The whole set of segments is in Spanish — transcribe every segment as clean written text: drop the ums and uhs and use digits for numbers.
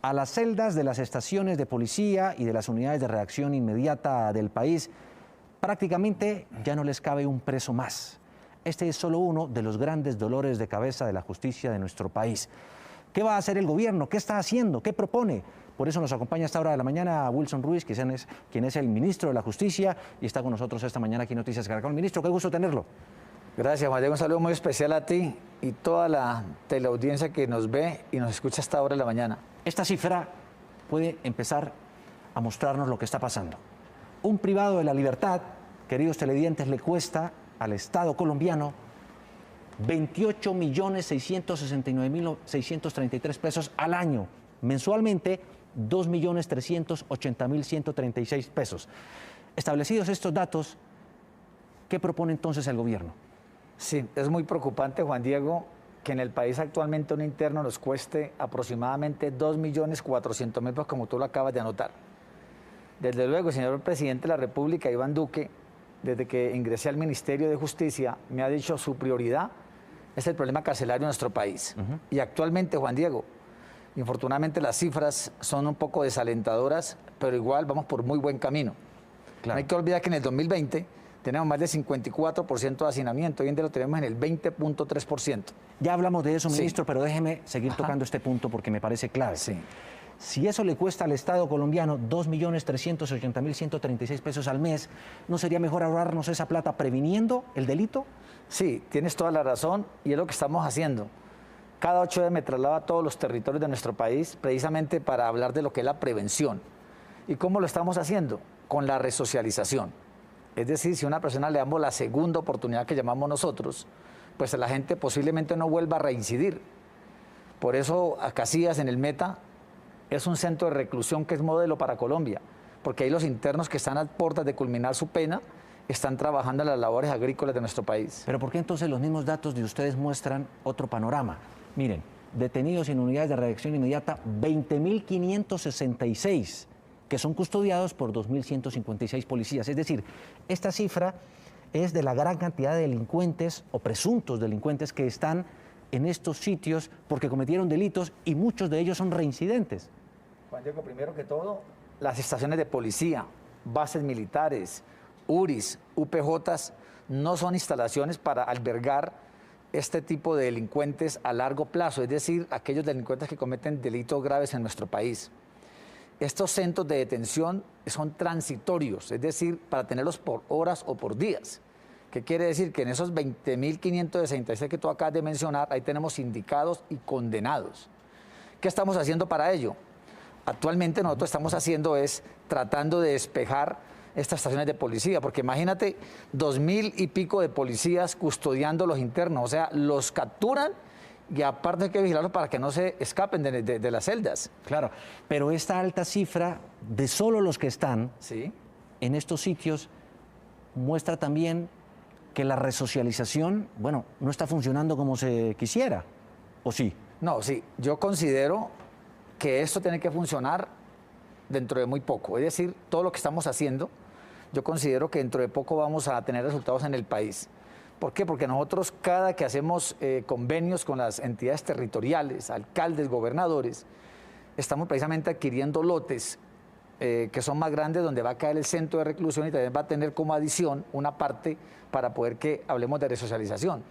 A las celdas de las estaciones de policía y de las unidades de reacción inmediata del país prácticamente ya no les cabe un preso más. Este es solo uno de los grandes dolores de cabeza de la justicia de nuestro país. ¿Qué va a hacer el gobierno? ¿Qué está haciendo? ¿Qué propone? Por eso nos acompaña a esta hora de la mañana Wilson Ruiz, quien es el ministro de la Justicia y está con nosotros esta mañana aquí en Noticias Caracol. Ministro, qué gusto tenerlo. Gracias, Juan Diego. Un saludo muy especial a ti y toda la teleaudiencia que nos ve y nos escucha a esta hora de la mañana. Esta cifra puede empezar a mostrarnos lo que está pasando. Un privado de la libertad, queridos televidentes, le cuesta al Estado colombiano 28.669.633 pesos al año. Mensualmente, 2.380.136 pesos. Establecidos estos datos, ¿qué propone entonces el gobierno? Sí, es muy preocupante, Juan Diego, que en el país actualmente un interno nos cueste aproximadamente 2.400.000 pesos, como tú lo acabas de anotar. Desde luego, el señor presidente de la República, Iván Duque, desde que ingresé al Ministerio de Justicia, me ha dicho su prioridad es el problema carcelario de nuestro país. Y actualmente, Juan Diego, infortunadamente las cifras son un poco desalentadoras, pero igual vamos por muy buen camino. Claro. No hay que olvidar que en el 2020 tenemos más del 54% de hacinamiento, hoy en día lo tenemos en el 20.3%. Ya hablamos de eso, ministro, sí, pero déjeme seguir tocando este punto porque me parece clave. Sí. Si eso le cuesta al Estado colombiano 2.380.136 pesos al mes, ¿no sería mejor ahorrarnos esa plata previniendo el delito? Sí, tienes toda la razón y es lo que estamos haciendo. Cada 8 días me traslado a todos los territorios de nuestro país precisamente para hablar de lo que es la prevención. ¿Y cómo lo estamos haciendo? Con la resocialización. Es decir, si a una persona le damos la segunda oportunidad que llamamos nosotros, pues la gente posiblemente no vuelva a reincidir. Por eso Casillas en el Meta es un centro de reclusión que es modelo para Colombia, porque ahí los internos que están a puertas de culminar su pena están trabajando en las labores agrícolas de nuestro país. Pero ¿por qué entonces los mismos datos de ustedes muestran otro panorama? Miren, detenidos en unidades de reacción inmediata, 20.566, que son custodiados por 2.156 policías. Es decir, esta cifra es de la gran cantidad de delincuentes o presuntos delincuentes que están en estos sitios porque cometieron delitos y muchos de ellos son reincidentes. Juan Diego, primero que todo, las estaciones de policía, bases militares, URIs, UPJs, no son instalaciones para albergar este tipo de delincuentes a largo plazo, es decir, aquellos delincuentes que cometen delitos graves en nuestro país. Estos centros de detención son transitorios, es decir, para tenerlos por horas o por días. ¿Qué quiere decir? Que en esos 20.566 que tú acabas de mencionar, ahí tenemos indicados y condenados. ¿Qué estamos haciendo para ello? Actualmente nosotros estamos haciendo es tratando de despejar estas estaciones de policía, porque imagínate 2.000 y pico de policías custodiando los internos, o sea, los capturan y aparte hay que vigilarlos para que no se escapen de las celdas. Claro, pero esta alta cifra de solo los que están en estos sitios muestra también que la resocialización, bueno, no está funcionando como se quisiera, ¿o sí? No, sí, yo considero que esto tiene que funcionar dentro de muy poco, es decir, todo lo que estamos haciendo, yo considero que dentro de poco vamos a tener resultados en el país. ¿Por qué? Porque nosotros cada que hacemos convenios con las entidades territoriales, alcaldes, gobernadores, estamos precisamente adquiriendo lotes que son más grandes, donde va a caer el centro de reclusión y también va a tener como adición una parte para poder que hablemos de resocialización.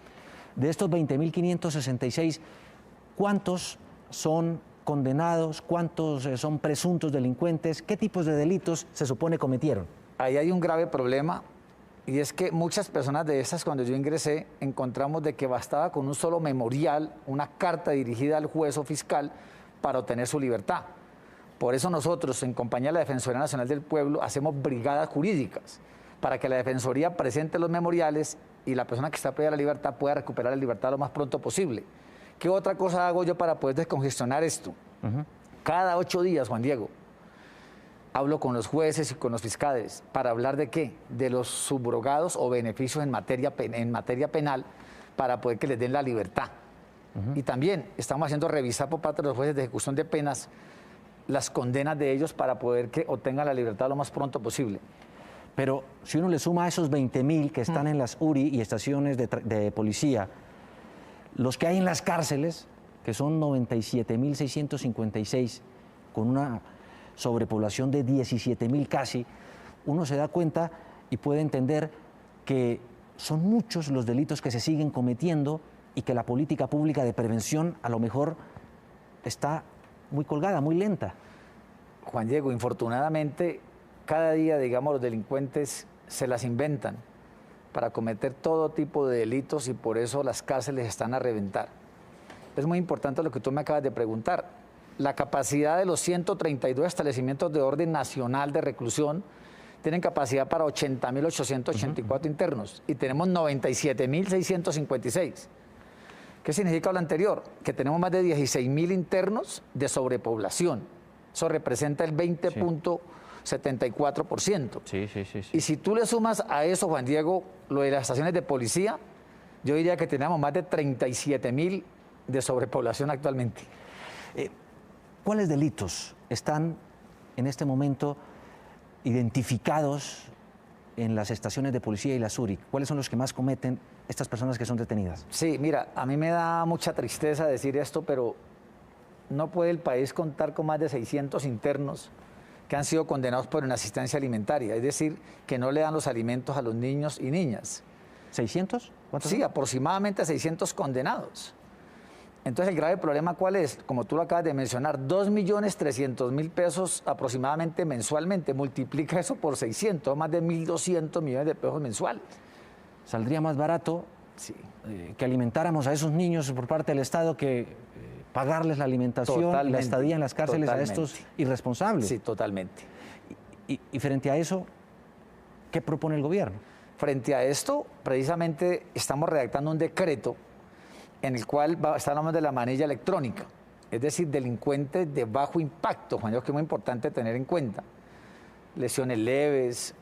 De estos 20.566, ¿cuántos son condenados? ¿Cuántos son presuntos delincuentes? ¿Qué tipos de delitos se supone cometieron? Ahí hay un grave problema y es que muchas personas de esas, cuando yo ingresé, encontramos de que bastaba con un solo memorial, una carta dirigida al juez o fiscal para obtener su libertad. Por eso nosotros, en compañía de la Defensoría Nacional del Pueblo, hacemos brigadas jurídicas para que la Defensoría presente los memoriales y la persona que está privada de la libertad pueda recuperar la libertad lo más pronto posible. ¿Qué otra cosa hago yo para poder descongestionar esto? Cada 8 días, Juan Diego, hablo con los jueces y con los fiscales para hablar de qué, de los subrogados o beneficios en materia penal para poder que les den la libertad. Y también estamos haciendo revisar por parte de los jueces de ejecución de penas las condenas de ellos para poder que obtengan la libertad lo más pronto posible. Pero si uno le suma a esos 20.000 que están en las URI y estaciones de policía, los que hay en las cárceles, que son 97.656, con una sobrepoblación de 17.000 casi, uno se da cuenta y puede entender que son muchos los delitos que se siguen cometiendo y que la política pública de prevención a lo mejor está muy colgada, muy lenta. Juan Diego, infortunadamente, cada día, digamos, los delincuentes se las inventan para cometer todo tipo de delitos y por eso las cárceles están a reventar. Es muy importante lo que tú me acabas de preguntar. La capacidad de los 132 establecimientos de orden nacional de reclusión tienen capacidad para 80.884 internos y tenemos 97.656. ¿Qué significa lo anterior? Que tenemos más de 16.000 internos de sobrepoblación. Eso representa el 20.74%. Sí. Y si tú le sumas a eso, Juan Diego, lo de las estaciones de policía, yo diría que tenemos más de 37.000 de sobrepoblación actualmente. ¿Cuáles delitos están en este momento identificados en las estaciones de policía y la SURI? ¿Cuáles son los que más cometen estas personas que son detenidas? Sí, mira, a mí me da mucha tristeza decir esto, pero no puede el país contar con más de 600 internos que han sido condenados por inasistencia alimentaria, es decir, que no le dan los alimentos a los niños y niñas. ¿600? ¿Cuántos? Sí, aproximadamente 600 condenados. Entonces, el grave problema, ¿cuál es? Como tú lo acabas de mencionar, 2.300.000 pesos aproximadamente mensualmente. Multiplica eso por 600, más de 1.200 millones de pesos mensuales. Saldría más barato Sí. Que alimentáramos a esos niños por parte del Estado que pagarles la alimentación y la estadía en las cárceles a estos irresponsables. Sí, totalmente. Y frente a eso, ¿qué propone el gobierno? Frente a esto, precisamente estamos redactando un decreto en el cual está hablando de la manilla electrónica, es decir, delincuentes de bajo impacto, Juan Diego, que es muy importante tener en cuenta. Lesiones leves,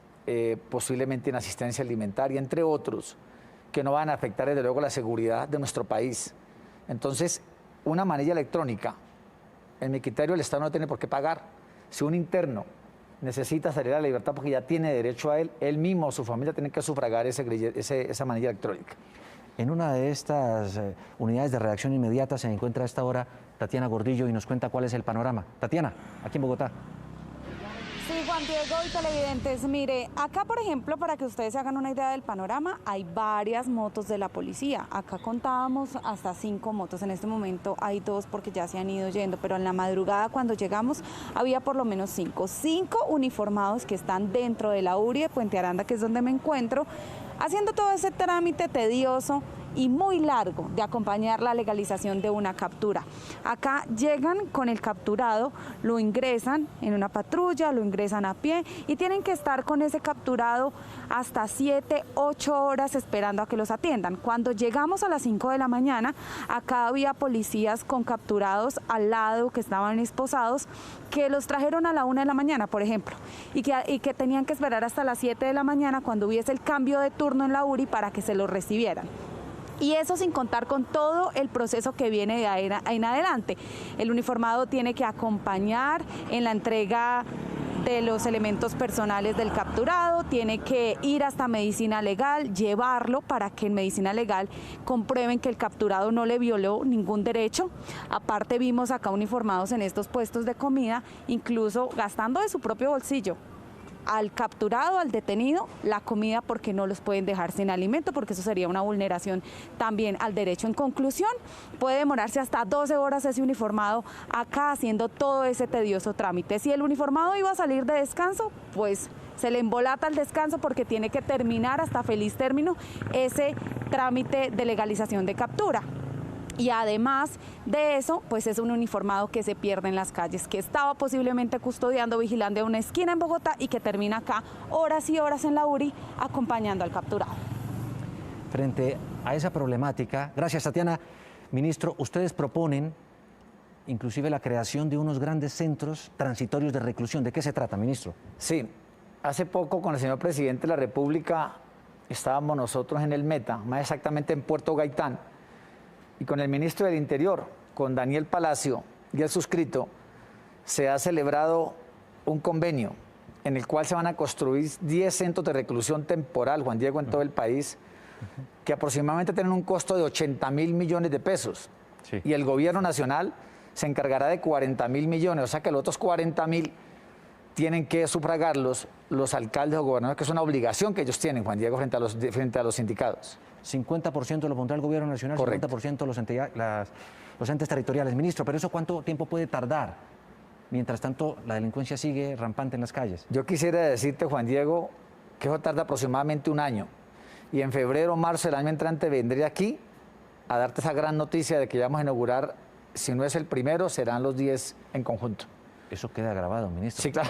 posiblemente inasistencia alimentaria, entre otros, que no van a afectar desde luego la seguridad de nuestro país. Entonces, una manilla electrónica, en mi criterio el Estado no tiene por qué pagar. Si un interno necesita salir a la libertad porque ya tiene derecho a él mismo o su familia tiene que sufragar esa manilla electrónica. En una de estas unidades de reacción inmediata se encuentra a esta hora Tatiana Gordillo y nos cuenta cuál es el panorama. Tatiana, aquí en Bogotá. Sí, Juan Diego y televidentes, mire, acá por ejemplo, para que ustedes se hagan una idea del panorama, hay varias motos de la policía. Acá contábamos hasta 5 motos, en este momento hay 2 porque ya se han ido yendo, pero en la madrugada cuando llegamos había por lo menos 5 uniformados que están dentro de la URI de Puente Aranda, que es donde me encuentro, haciendo todo ese trámite tedioso y muy largo de acompañar la legalización de una captura. Acá llegan con el capturado, lo ingresan en una patrulla, lo ingresan a pie y tienen que estar con ese capturado hasta 7, 8 horas esperando a que los atiendan. Cuando llegamos a las 5 de la mañana, acá había policías con capturados al lado que estaban esposados, que los trajeron a la 1 de la mañana, por ejemplo, y que tenían que esperar hasta las 7 de la mañana cuando hubiese el cambio de turno en la URI para que se los recibieran. Y eso sin contar con todo el proceso que viene de ahí en adelante. El uniformado tiene que acompañar en la entrega de los elementos personales del capturado, tiene que ir hasta medicina legal, llevarlo para que en medicina legal comprueben que el capturado no le violó ningún derecho. Aparte vimos acá uniformados en estos puestos de comida, incluso gastando de su propio bolsillo al capturado, al detenido, la comida porque no los pueden dejar sin alimento, porque eso sería una vulneración también al derecho. En conclusión, puede demorarse hasta 12 horas ese uniformado acá haciendo todo ese tedioso trámite. Si el uniformado iba a salir de descanso, pues se le embolata el descanso porque tiene que terminar hasta feliz término ese trámite de legalización de captura. Y además de eso, pues es un uniformado que se pierde en las calles, que estaba posiblemente custodiando, vigilando una esquina en Bogotá y que termina acá horas y horas en la URI acompañando al capturado. Frente a esa problemática, gracias Tatiana, ministro, ustedes proponen inclusive la creación de unos grandes centros transitorios de reclusión. ¿De qué se trata, ministro? Sí, hace poco con el señor presidente de la República estábamos nosotros en el Meta, más exactamente en Puerto Gaitán, y con el ministro del Interior, con Daniel Palacio y el suscrito, se ha celebrado un convenio en el cual se van a construir 10 centros de reclusión temporal, Juan Diego, en todo el país, que aproximadamente tienen un costo de 80.000 millones de pesos. Sí. Y el gobierno nacional se encargará de 40.000 millones, o sea que los otros 40.000 tienen que sufragarlos los alcaldes o gobernadores, que es una obligación que ellos tienen, Juan Diego, frente a los sindicatos. 50% lo pondrá el gobierno nacional, Correcto. 50% los entes territoriales. Ministro, ¿pero eso cuánto tiempo puede tardar? Mientras tanto, la delincuencia sigue rampante en las calles. Yo quisiera decirte, Juan Diego, que eso tarda aproximadamente un año. Y en febrero o marzo del año entrante vendré aquí a darte esa gran noticia de que ya vamos a inaugurar, si no es el primero, serán los 10 en conjunto. Eso queda grabado, ministro. Sí, claro.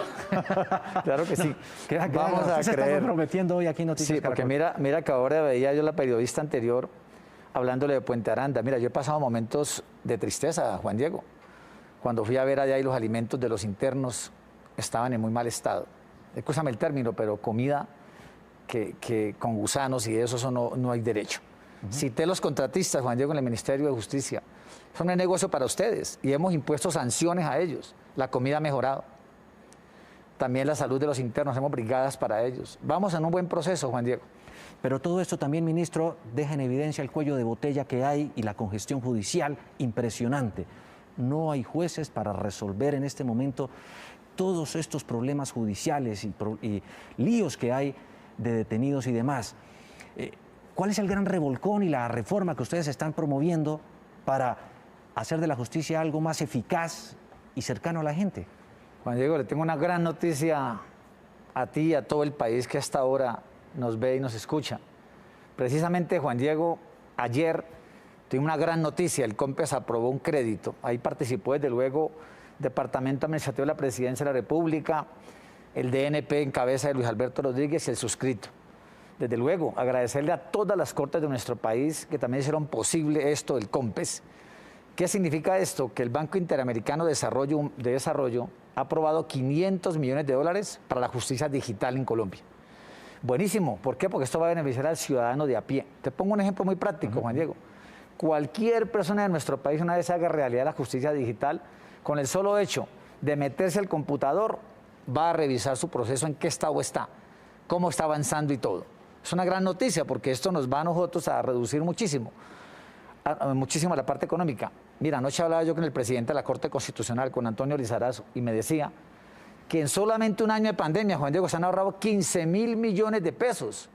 Claro que sí. Queda Vamos grabado. a Usted se está creer. comprometiendo hoy aquí en Noticias Sí, porque Caracol. mira que ahora veía yo la periodista anterior hablándole de Puente Aranda. Mira, yo he pasado momentos de tristeza, Juan Diego. Cuando fui a ver allá y los alimentos de los internos estaban en muy mal estado. Escúchame el término, pero comida que con gusanos y eso no hay derecho. Cité los contratistas, Juan Diego, en el Ministerio de Justicia. Eso no es negocio para ustedes y hemos impuesto sanciones a ellos. La comida ha mejorado. También la salud de los internos, hacemos brigadas para ellos. Vamos en un buen proceso, Juan Diego. Pero todo esto también, ministro, deja en evidencia el cuello de botella que hay y la congestión judicial impresionante. No hay jueces para resolver en este momento todos estos problemas judiciales y líos que hay de detenidos y demás. ¿Cuál es el gran revolcón y la reforma que ustedes están promoviendo para hacer de la justicia algo más eficaz y cercano a la gente? Juan Diego, le tengo una gran noticia a ti y a todo el país que hasta ahora nos ve y nos escucha. Precisamente, Juan Diego, ayer tuvimos una gran noticia. El COMPES aprobó un crédito. Ahí participó, desde luego, Departamento Administrativo de la Presidencia de la República, el DNP en cabeza de Luis Alberto Rodríguez y el suscrito. Desde luego, agradecerle a todas las cortes de nuestro país que también hicieron posible esto del COMPES. ¿Qué significa esto? Que el Banco Interamericano de Desarrollo ha aprobado 500 millones de dólares para la justicia digital en Colombia. Buenísimo. ¿Por qué? Porque esto va a beneficiar al ciudadano de a pie. Te pongo un ejemplo muy práctico, Juan Diego. Cualquier persona de nuestro país, una vez haga realidad la justicia digital, con el solo hecho de meterse al computador, va a revisar su proceso, en qué estado está, cómo está avanzando y todo. Es una gran noticia porque esto nos va a nosotros a reducir muchísimo la parte económica. Mira, anoche hablaba yo con el presidente de la Corte Constitucional, con Antonio Lizarazo, y me decía que en solamente un año de pandemia, Juan Diego, se han ahorrado 15.000 millones de pesos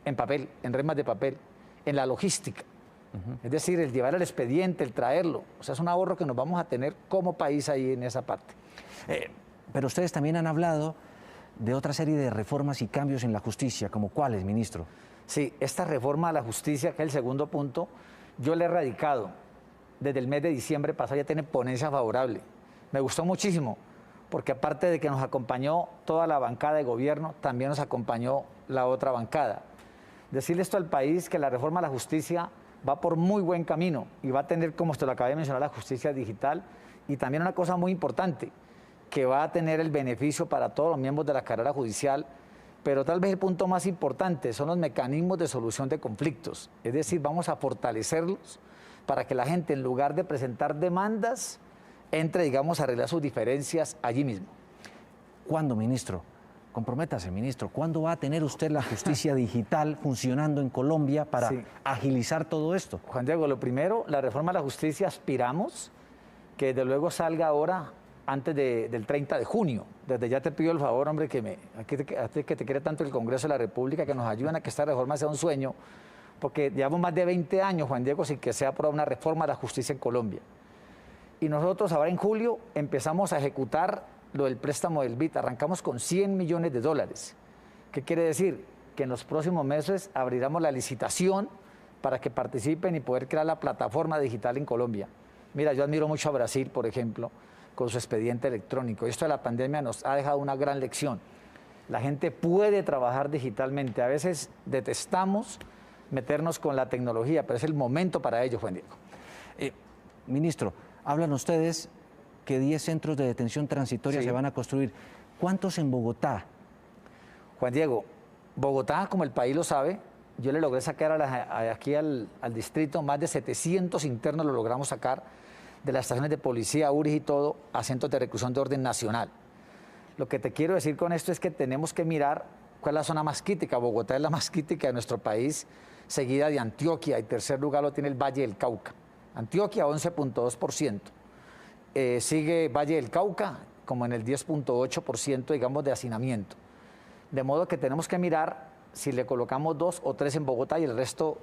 en papel, en remas de papel, en la logística. Es decir, el llevar el expediente, el traerlo. O sea, es un ahorro que nos vamos a tener como país ahí en esa parte. Pero ustedes también han hablado de otra serie de reformas y cambios en la justicia, ¿como cuáles, ministro? Sí, esta reforma a la justicia, que es el segundo punto, yo le he radicado. Desde el mes de diciembre pasado ya tiene ponencia favorable. Me gustó muchísimo, porque aparte de que nos acompañó toda la bancada de gobierno, también nos acompañó la otra bancada. Decirle esto al país, que la reforma a la justicia va por muy buen camino y va a tener, como usted lo acaba de mencionar, la justicia digital y también una cosa muy importante, que va a tener el beneficio para todos los miembros de la carrera judicial, pero tal vez el punto más importante son los mecanismos de solución de conflictos. Es decir, vamos a fortalecerlos para que la gente, en lugar de presentar demandas, entre, digamos, a arreglar sus diferencias allí mismo. ¿Cuándo, ministro? Comprométase, ministro. ¿Cuándo va a tener usted la justicia digital funcionando en Colombia para agilizar todo esto? Juan Diego, lo primero, la reforma a la justicia aspiramos que desde luego salga ahora antes del 30 de junio. Desde ya te pido el favor, hombre, que te quiere tanto el Congreso de la República, que nos ayuden a que esta reforma sea un sueño, porque llevamos más de 20 años, Juan Diego, sin que sea aprobada una reforma a la justicia en Colombia. Y nosotros ahora en julio empezamos a ejecutar lo del préstamo del BID, arrancamos con 100 millones de dólares. ¿Qué quiere decir? Que en los próximos meses abriremos la licitación para que participen y poder crear la plataforma digital en Colombia. Mira, yo admiro mucho a Brasil, por ejemplo, con su expediente electrónico. Esto de la pandemia nos ha dejado una gran lección. La gente puede trabajar digitalmente. A veces detestamos meternos con la tecnología, pero es el momento para ello, Juan Diego. Ministro, hablan ustedes que 10 centros de detención transitoria se van a construir. ¿Cuántos en Bogotá? Juan Diego, Bogotá, como el país lo sabe, yo le logré sacar aquí al distrito más de 700 internos, lo logramos sacar de las estaciones de policía, URI y todo, a centros de reclusión de orden nacional. Lo que te quiero decir con esto es que tenemos que mirar cuál es la zona más crítica. Bogotá es la más crítica de nuestro país, seguida de Antioquia, y tercer lugar lo tiene el Valle del Cauca. Antioquia, 11.2%. sigue Valle del Cauca, como en el 10.8%, digamos, de hacinamiento. De modo que tenemos que mirar si le colocamos 2 o 3 en Bogotá y el resto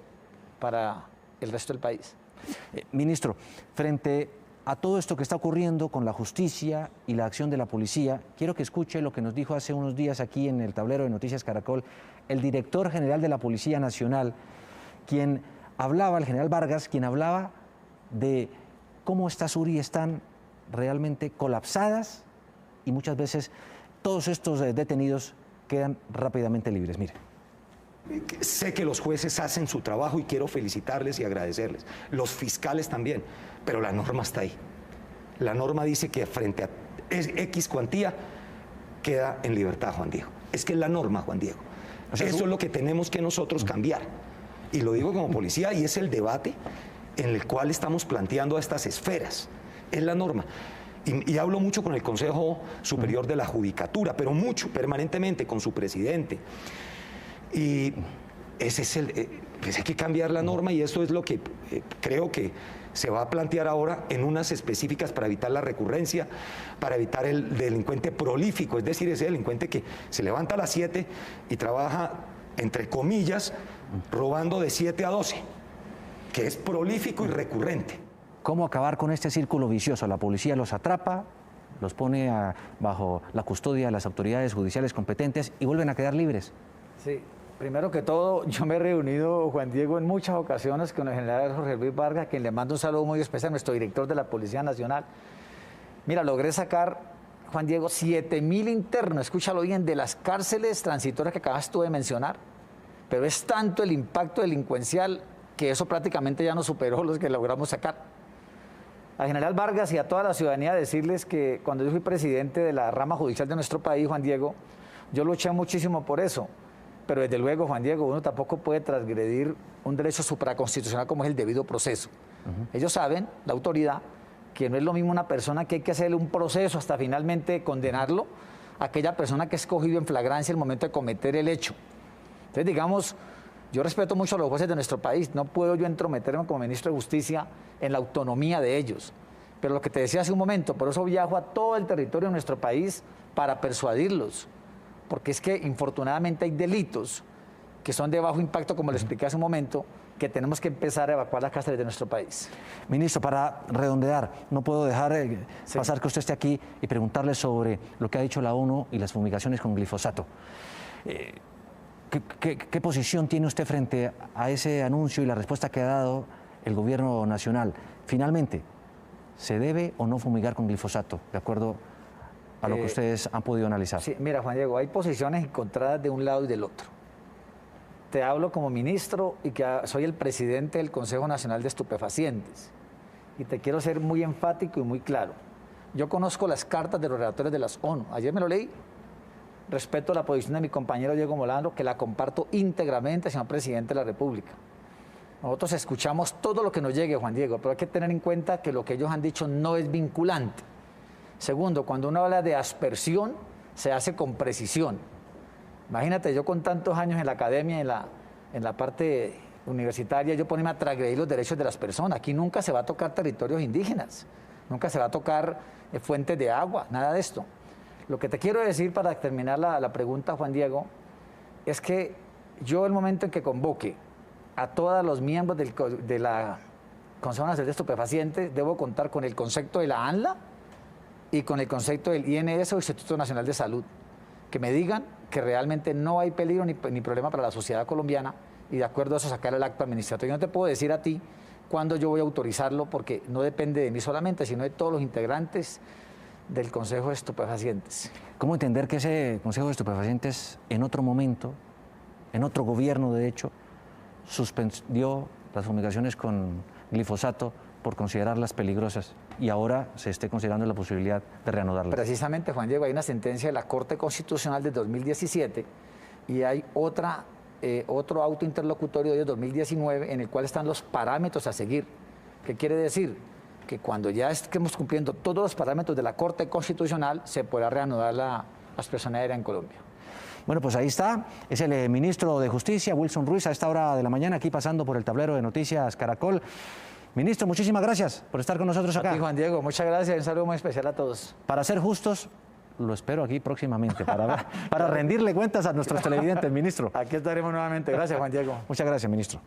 para el resto del país. Ministro, frente a todo esto que está ocurriendo con la justicia y la acción de la policía, quiero que escuche lo que nos dijo hace unos días aquí en el tablero de Noticias Caracol el director general de la Policía Nacional, quien hablaba, el general Vargas, quien hablaba de cómo estas URI están realmente colapsadas y muchas veces todos estos detenidos quedan rápidamente libres. Mire. Sé que los jueces hacen su trabajo y quiero felicitarles y agradecerles. Los fiscales también, pero la norma está ahí. La norma dice que frente a X cuantía queda en libertad Juan Diego. Es que es la norma, Juan Diego. O sea, eso es lo que tenemos que nosotros cambiar. Y lo digo como policía y es el debate en el cual estamos planteando a estas esferas. Es la norma. Y hablo mucho con el Consejo Superior de la Judicatura, pero mucho, permanentemente, con su presidente. Y ese es pues hay que cambiar la norma y eso es lo que creo que se va a plantear ahora en unas específicas para evitar la recurrencia, para evitar el delincuente prolífico, es decir, ese delincuente que se levanta a las 7 y trabaja, entre comillas, robando de 7 a 12, que es prolífico y recurrente. ¿Cómo acabar con este círculo vicioso? La policía los atrapa, los pone bajo la custodia de las autoridades judiciales competentes y vuelven a quedar libres. Sí. Primero que todo, yo me he reunido, Juan Diego, en muchas ocasiones con el general Jorge Luis Vargas, a quien le mando un saludo muy especial, nuestro director de la Policía Nacional. Mira, logré sacar, Juan Diego, 7.000 internos, escúchalo bien, de las cárceles transitorias que acabas tú de mencionar. Pero es tanto el impacto delincuencial que eso prácticamente ya no superó los que logramos sacar. Al general Vargas y a toda la ciudadanía decirles que cuando yo fui presidente de la rama judicial de nuestro país, Juan Diego, yo luché muchísimo por eso. Pero desde luego, Juan Diego, uno tampoco puede transgredir un derecho supraconstitucional como es el debido proceso. Ellos saben, la autoridad, que no es lo mismo una persona que hay que hacerle un proceso hasta finalmente condenarlo, a aquella persona que es cogido en flagrancia el momento de cometer el hecho. Entonces, digamos, yo respeto mucho a los jueces de nuestro país, no puedo yo entrometerme como ministro de Justicia en la autonomía de ellos. Pero lo que te decía hace un momento, por eso viajo a todo el territorio de nuestro país para persuadirlos. Porque es que infortunadamente hay delitos que son de bajo impacto, como le expliqué hace un momento, que tenemos que empezar a evacuar las cárceles de nuestro país. Ministro, para redondear, no puedo dejar pasar que usted esté aquí y preguntarle sobre lo que ha dicho la ONU y las fumigaciones con glifosato. ¿Qué posición tiene usted frente a ese anuncio y la respuesta que ha dado el gobierno nacional? Finalmente, ¿se debe o no fumigar con glifosato, de acuerdo a lo que ustedes han podido analizar? Sí, mira, Juan Diego, hay posiciones encontradas de un lado y del otro. Te hablo como ministro y que soy el presidente del Consejo Nacional de Estupefacientes. Y te quiero ser muy enfático y muy claro. Yo conozco las cartas de los relatores de las ONU. Ayer me lo leí. Respeto la posición de mi compañero Diego Molano, que la comparto íntegramente, señor presidente de la República. Nosotros escuchamos todo lo que nos llegue, Juan Diego, pero hay que tener en cuenta que lo que ellos han dicho no es vinculante. Segundo, cuando uno habla de aspersión, se hace con precisión. Imagínate, yo con tantos años en la academia, en la parte universitaria, yo ponerme a transgredir los derechos de las personas. Aquí nunca se va a tocar territorios indígenas, nunca se va a tocar fuentes de agua, nada de esto. Lo que te quiero decir para terminar la pregunta, Juan Diego, es que yo el momento en que convoque a todos los miembros de la Consejo Nacional de Estupefacientes, debo contar con el concepto de la ANLA y con el concepto del INS o Instituto Nacional de Salud, que me digan que realmente no hay peligro ni problema para la sociedad colombiana y de acuerdo a eso sacar el acto administrativo. Yo no te puedo decir a ti cuándo yo voy a autorizarlo porque no depende de mí solamente, sino de todos los integrantes del Consejo de Estupefacientes. ¿Cómo entender que ese Consejo de Estupefacientes en otro momento, en otro gobierno de hecho, suspendió las fumigaciones con glifosato por considerarlas peligrosas y ahora se esté considerando la posibilidad de reanudarlas? Precisamente, Juan Diego, hay una sentencia de la Corte Constitucional de 2017 y hay otro auto interlocutorio de 2019 en el cual están los parámetros a seguir. ¿Qué quiere decir? Que cuando ya estemos cumpliendo todos los parámetros de la Corte Constitucional se podrá reanudar la aspersión aérea en Colombia. Bueno, pues ahí está, es el ministro de Justicia, Wilson Ruiz, a esta hora de la mañana, aquí pasando por el tablero de Noticias Caracol. Ministro, muchísimas gracias por estar con nosotros A ti, acá. Juan Diego, muchas gracias y un saludo muy especial a todos. Para ser justos, lo espero aquí próximamente, para rendirle cuentas a nuestros televidentes, ministro. Aquí estaremos nuevamente. Gracias, Juan Diego. Muchas gracias, ministro.